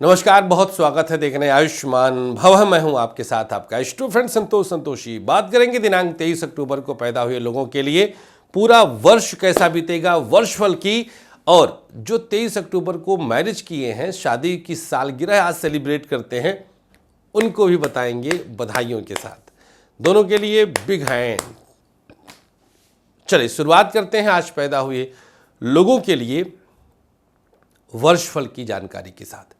नमस्कार, बहुत स्वागत है देखने आयुष्मान भव। मैं हूं आपके साथ आपका इष्ट फ्रेंड संतोष संतोषी। बात करेंगे दिनांक 23 अक्टूबर को पैदा हुए लोगों के लिए पूरा वर्ष कैसा बीतेगा, वर्षफल की। और जो 23 अक्टूबर को मैरिज किए हैं, शादी की सालगिरह आज सेलिब्रेट करते हैं, उनको भी बताएंगे बधाइयों के साथ। दोनों के लिए बिग हैंड। चलिए शुरुआत करते हैं आज पैदा हुए लोगों के लिए वर्षफल की जानकारी के साथ।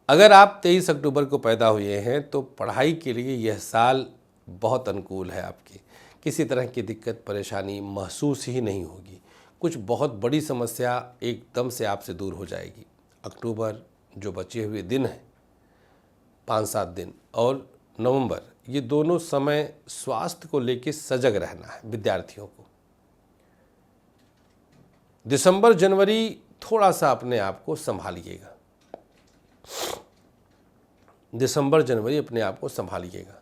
अगर आप 23 अक्टूबर को पैदा हुए हैं तो पढ़ाई के लिए यह साल बहुत अनुकूल है। आपकी किसी तरह की दिक्कत परेशानी महसूस ही नहीं होगी। कुछ बहुत बड़ी समस्या एकदम से आपसे दूर हो जाएगी। अक्टूबर जो बचे हुए दिन हैं 5-7 दिन और नवंबर, ये दोनों समय स्वास्थ्य को लेकर सजग रहना है विद्यार्थियों को। दिसंबर जनवरी थोड़ा सा अपने आप को संभालिएगा। दिसंबर जनवरी अपने आप को संभालिएगा।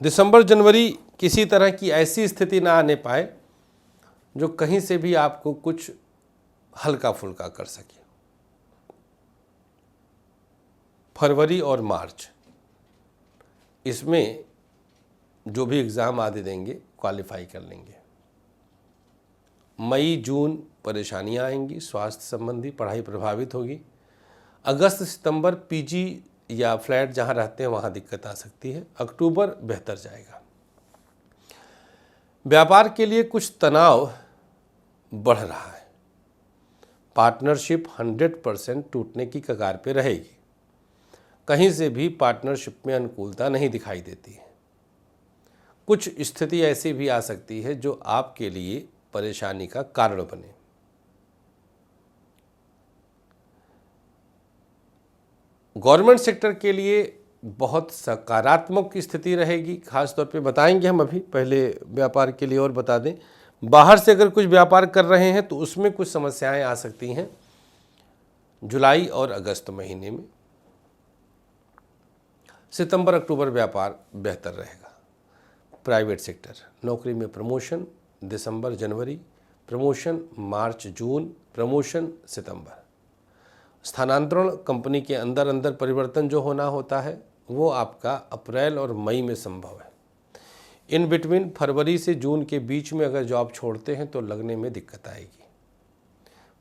दिसंबर जनवरी किसी तरह की ऐसी स्थिति ना आने पाए जो कहीं से भी आपको कुछ हल्का फुल्का कर सके। फरवरी और मार्च, इसमें जो भी एग्ज़ाम आदि देंगे क्वालिफाई कर लेंगे। मई जून परेशानियां आएंगी, स्वास्थ्य संबंधी पढ़ाई प्रभावित होगी। अगस्त सितंबर पीजी या फ्लैट जहां रहते हैं वहां दिक्कत आ सकती है। अक्टूबर बेहतर जाएगा। व्यापार के लिए कुछ तनाव बढ़ रहा है। पार्टनरशिप 100% टूटने की कगार पे रहेगी। कहीं से भी पार्टनरशिप में अनुकूलता नहीं दिखाई देती है। कुछ स्थिति ऐसी भी आ सकती है जो आपके लिए परेशानी का कारण बने। गवर्नमेंट सेक्टर के लिए बहुत सकारात्मक स्थिति रहेगी। खास तौर पे बताएंगे हम, अभी पहले व्यापार के लिए और बता दें। बाहर से अगर कुछ व्यापार कर रहे हैं तो उसमें कुछ समस्याएं आ सकती हैं जुलाई और अगस्त महीने में। सितंबर अक्टूबर व्यापार बेहतर रहेगा। प्राइवेट सेक्टर, नौकरी में प्रमोशन दिसंबर जनवरी, प्रमोशन मार्च जून, प्रमोशन सितंबर। स्थानांतरण, कंपनी के अंदर अंदर परिवर्तन जो होना होता है वो आपका अप्रैल और मई में संभव है। इन बिटवीन फरवरी से जून के बीच में अगर जॉब छोड़ते हैं तो लगने में दिक्कत आएगी।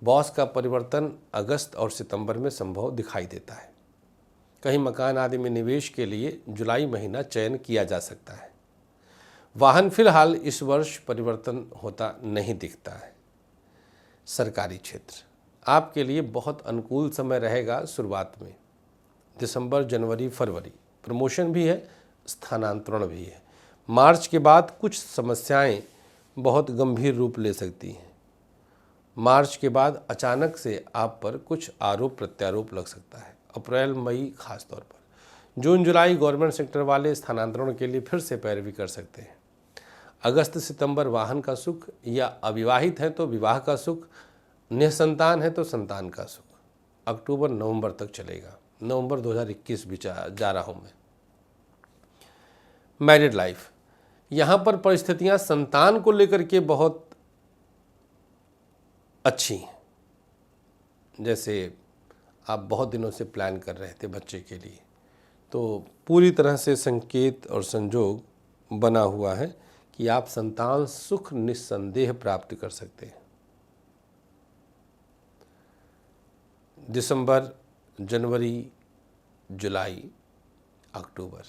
बॉस का परिवर्तन अगस्त और सितंबर में संभव दिखाई देता है। कहीं मकान आदि में निवेश के लिए जुलाई महीना चयन किया जा सकता है। वाहन फिलहाल इस वर्ष परिवर्तन होता नहीं दिखता है। सरकारी क्षेत्र आपके लिए बहुत अनुकूल समय रहेगा। शुरुआत में दिसंबर जनवरी फरवरी प्रमोशन भी है, स्थानांतरण भी है। मार्च के बाद कुछ समस्याएं बहुत गंभीर रूप ले सकती हैं। मार्च के बाद अचानक से आप पर कुछ आरोप प्रत्यारोप लग सकता है। अप्रैल मई खास तौर पर। जून जुलाई गवर्नमेंट सेक्टर वाले स्थानांतरण के लिए फिर से पैरवी कर सकते हैं। अगस्त सितंबर वाहन का सुख, या अविवाहित है तो विवाह का सुख, निसंतान है तो संतान का सुख। अक्टूबर नवंबर तक चलेगा। नवंबर 2021 भी जा रहा हूं मैं। मैरिड लाइफ, यहां पर परिस्थितियां संतान को लेकर के बहुत अच्छी हैं। जैसे आप बहुत दिनों से प्लान कर रहे थे बच्चे के लिए, तो पूरी तरह से संकेत और संजोग बना हुआ है कि आप संतान सुख निस्संदेह प्राप्त कर सकते हैं। दिसंबर जनवरी जुलाई अक्टूबर,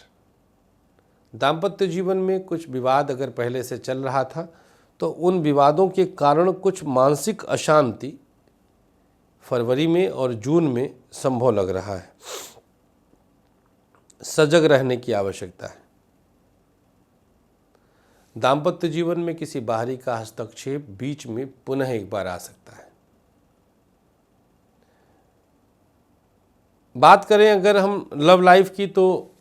दाम्पत्य जीवन में कुछ विवाद अगर पहले से चल रहा था तो उन विवादों के कारण कुछ मानसिक अशांति फरवरी में और जून में संभव लग रहा है। सजग रहने की आवश्यकता है। दाम्पत्य जीवन में किसी बाहरी का हस्तक्षेप बीच में पुनः एक बार आ सकता है। बात करें अगर हम लव लाइफ की तो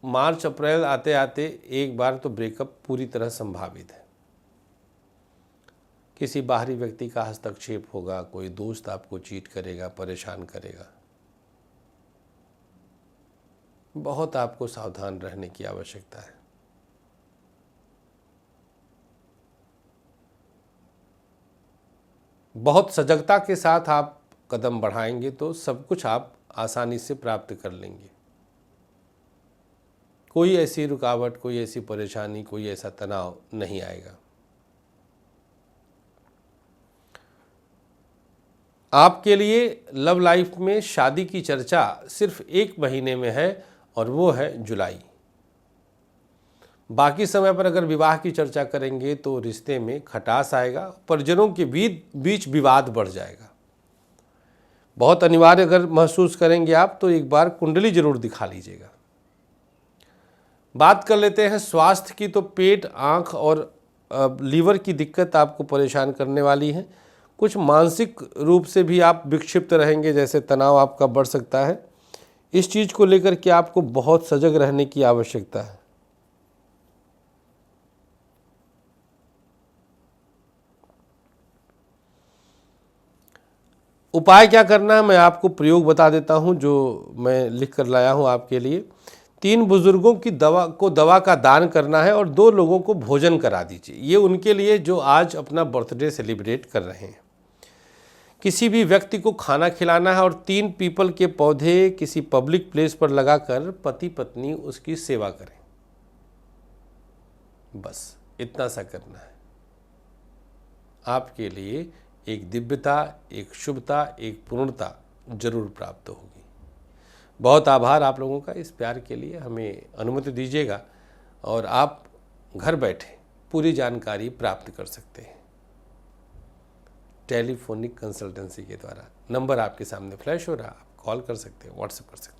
मार्च अप्रैल आते आते एक बार तो ब्रेकअप पूरी तरह संभावित है। किसी बाहरी व्यक्ति का हस्तक्षेप होगा, कोई दोस्त आपको चीट करेगा, परेशान करेगा। बहुत आपको सावधान रहने की आवश्यकता है। बहुत सजगता के साथ आप कदम बढ़ाएंगे तो सब कुछ आप आसानी से प्राप्त कर लेंगे। कोई ऐसी रुकावट, कोई ऐसी परेशानी, कोई ऐसा तनाव नहीं आएगा। आपके लिए लव लाइफ में शादी की चर्चा सिर्फ 1 महीने में है और वो है जुलाई। बाकी समय पर अगर विवाह की चर्चा करेंगे तो रिश्ते में खटास आएगा, परिजनों के बीच विवाद बढ़ जाएगा। बहुत अनिवार्य अगर महसूस करेंगे आप तो एक बार कुंडली जरूर दिखा लीजिएगा। बात कर लेते हैं स्वास्थ्य की, तो पेट, आँख और लीवर की दिक्कत आपको परेशान करने वाली है। कुछ मानसिक रूप से भी आप विक्षिप्त रहेंगे, जैसे तनाव आपका बढ़ सकता है। इस चीज़ को लेकर के आपको बहुत सजग रहने की आवश्यकता है। उपाय क्या करना है मैं आपको प्रयोग बता देता हूं, जो मैं लिख कर लाया हूं आपके लिए। 3 बुजुर्गों की दवा का दान करना है और 2 लोगों को भोजन करा दीजिए। ये उनके लिए जो आज अपना बर्थडे सेलिब्रेट कर रहे हैं। किसी भी व्यक्ति को खाना खिलाना है और 3 पीपल के पौधे किसी पब्लिक प्लेस पर लगाकर पति पत्नी उसकी सेवा करें। बस इतना सा करना है। आपके लिए एक दिव्यता, एक शुभता, एक पूर्णता जरूर प्राप्त होगी। बहुत आभार आप लोगों का इस प्यार के लिए। हमें अनुमति दीजिएगा और आप घर बैठे पूरी जानकारी प्राप्त कर सकते हैं टेलीफोनिक कंसल्टेंसी के द्वारा। नंबर आपके सामने फ्लैश हो रहा है, आप कॉल कर सकते हैं, व्हाट्सएप कर सकते हैं।